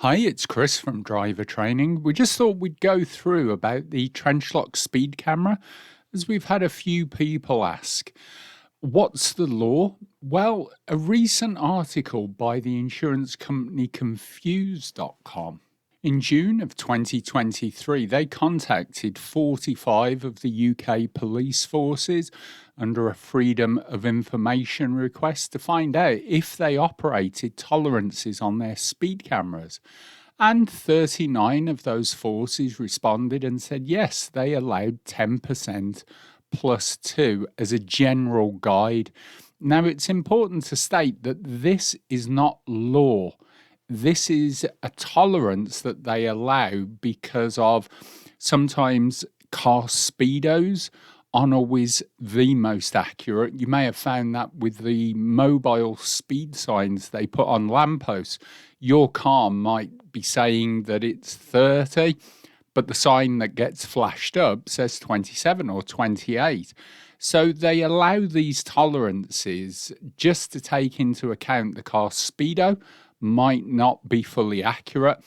Hi, it's Chris from Driver Training. We just thought we'd go through about the trench lock speed camera, as we've had a few people ask. What's the law? Well, a recent article by the insurance company Confused.com. In June of 2023, they contacted 45 of the UK police forces under a Freedom of Information request to find out if they operated tolerances on their speed cameras. And 39 of those forces responded and said yes, they allowed 10% plus 2 as a general guide. Now, it's important to state that this is not law. This is a tolerance that they allow because of sometimes car speedos aren't always the most accurate. You may have found that with the mobile speed signs they put on lampposts. Your car might be saying that it's 30, but the sign that gets flashed up says 27 or 28. So they allow these tolerances just to take into account the car speedo might not be fully accurate.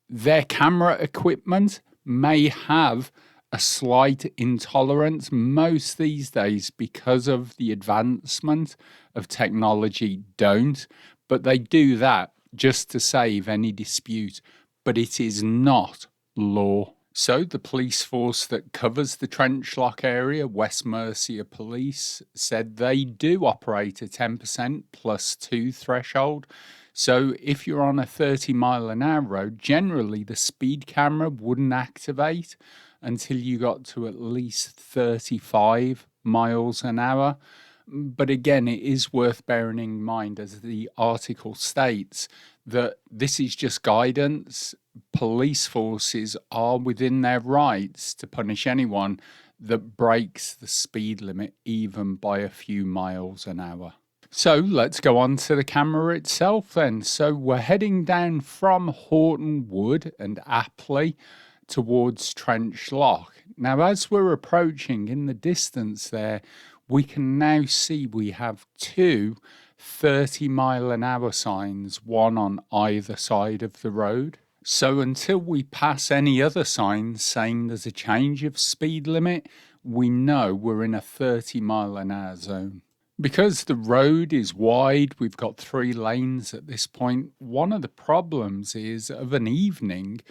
Their camera equipment may have a slight intolerance. Most these days, because of the advancement of technology, don't. But they do that just to save any dispute. But it is not law. So the police force that covers the trench lock area, West Mercia Police, said they do operate a 10% plus 2 threshold. So if you're on a 30-mile-an-hour road, generally the speed camera wouldn't activate until you got to at least 35 miles an hour. But again, it is worth bearing in mind, as the article states, that this is just guidance. Police forces are within their rights to punish anyone that breaks the speed limit, even by a few miles an hour. So let's go on to the camera itself then. So we're heading down from Horton Wood and Apley towards Trench Lock. Now, as we're approaching in the distance there, we can now see we have two 30-mile-an-hour signs, one on either side of the road. So until we pass any other signs saying there's a change of speed limit, we know we're in a 30-mile-an-hour zone. Because the road is wide, we've got 3 lanes at this point. One of the problems is of an evening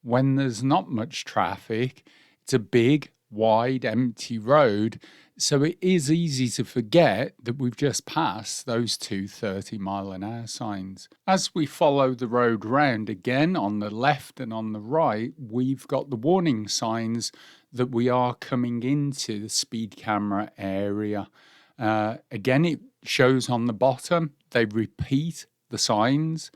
when there's not much traffic. It's a big, wide, empty road. So it is easy to forget that we've just passed those two 30-mile-an-hour signs. As we follow the road round again, on the left and on the right, we've got the warning signs that we are coming into the speed camera area. Again, it shows on the bottom, they repeat the signs,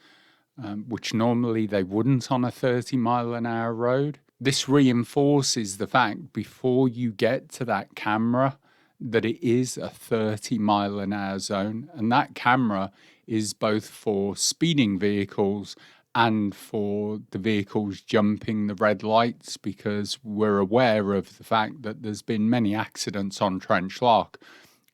which normally they wouldn't on a 30-mile-an-hour road. This reinforces the fact before you get to that camera that it is a 30-mile-an-hour zone, and that camera is both for speeding vehicles and for the vehicles jumping the red lights, because we're aware of the fact that there's been many accidents on Trench Lock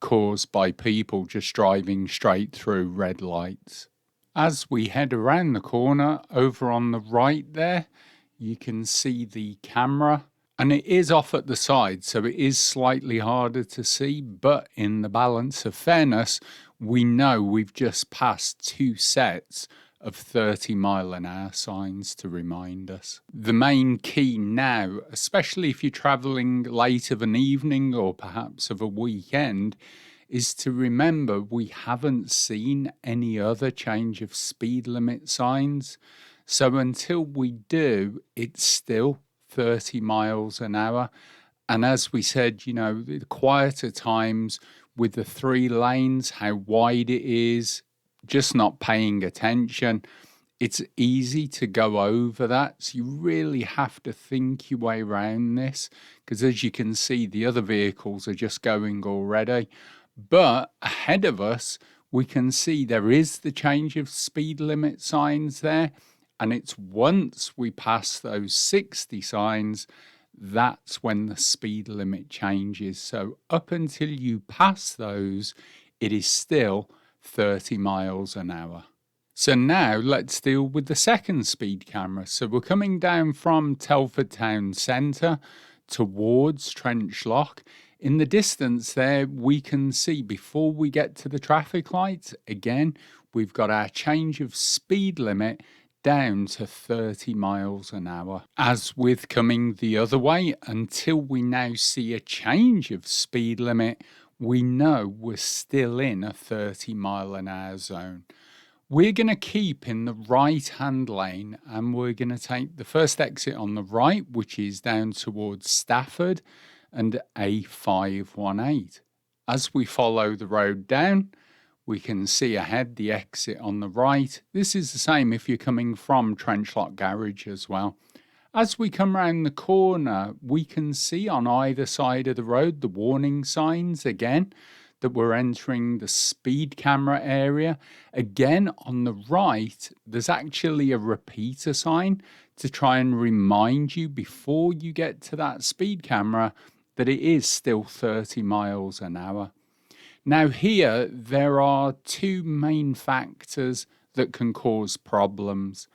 caused by people just driving straight through red lights. As we head around the corner, over on the right there, you can see the camera, and it is off at the side, so it is slightly harder to see, but in the balance of fairness, we know we've just passed 2 sets of 30-mile-an-hour signs to remind us. The main key now, especially if you're travelling late of an evening or perhaps of a weekend, is to remember we haven't seen any other change of speed limit signs. So until we do, it's still 30 miles an hour. And as we said, the quieter times with the 3 lanes, how wide it is, just not paying attention, it's easy to go over that. So you really have to think your way around this, because as you can see, the other vehicles are just going already. But ahead of us, we can see there is the change of speed limit signs there. And it's once we pass those 60 signs, that's when the speed limit changes. So up until you pass those, it is still 30 miles an hour. So now let's deal with the second speed camera. So we're coming down from Telford town centre towards Trench Lock. In the distance there, we can see before we get to the traffic lights, again, we've got our change of speed limit down to 30 miles an hour. As with coming the other way, until we now see a change of speed limit, we know we're still in a 30 mile an hour zone. We're going to keep in the right-hand lane and we're going to take the first exit on the right, which is down towards Stafford and A518. As we follow the road down, we can see ahead the exit on the right. This is the same if you're coming from Trench Lock Garage as well. As we come round the corner, we can see on either side of the road the warning signs again that we're entering the speed camera area. Again, on the right, there's actually a repeater sign to try and remind you before you get to that speed camera that it is still 30 miles an hour. Now here, there are two main factors that can cause problems.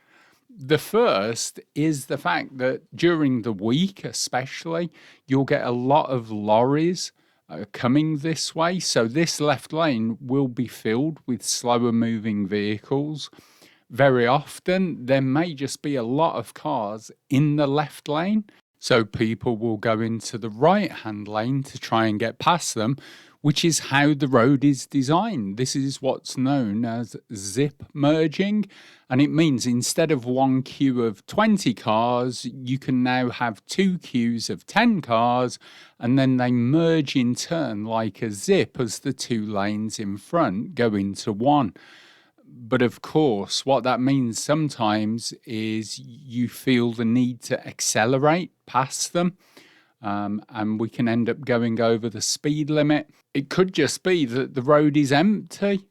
The first is the fact that during the week especially, you'll get a lot of lorries coming this way. So this left lane will be filled with slower moving vehicles. Very often, there may just be a lot of cars in the left lane. So people will go into the right-hand lane to try and get past them, which is how the road is designed. This is what's known as zip merging. And it means instead of one queue of 20 cars, you can now have two queues of 10 cars, and then they merge in turn like a zip as the two lanes in front go into one. But of course, what that means sometimes is you feel the need to accelerate past them. And we can end up going over the speed limit. It could just be that the road is empty.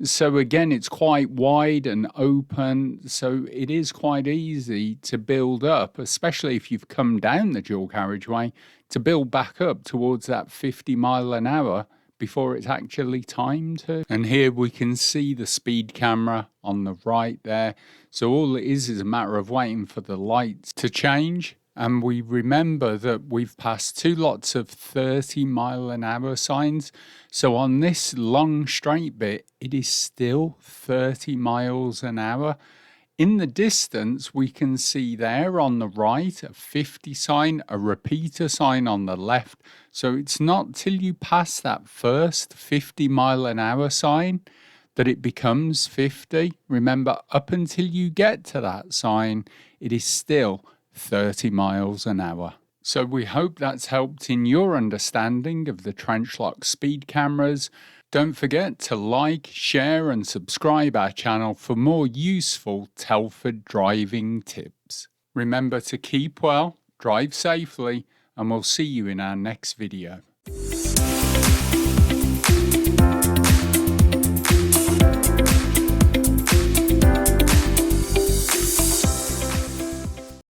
So again, it's quite wide and open, so it is quite easy to build up, especially if you've come down the dual carriageway, to build back up towards that 50 mile an hour before it's actually timed to. And here we can see the speed camera on the right there. So all it is a matter of waiting for the lights to change. And we remember that we've passed two lots of 30 mile an hour signs. So on this long straight bit, it is still 30 miles an hour. In the distance, we can see there on the right a 50 sign, a repeater sign on the left. So it's not till you pass that first 50 mile an hour sign that it becomes 50. Remember, up until you get to that sign, it is still 30 miles an hour. So we hope that's helped in your understanding of the Trench Lock speed cameras. Don't forget to like, share and subscribe our channel for more useful Telford driving tips. Remember to keep well, drive safely, and we'll see you in our next video.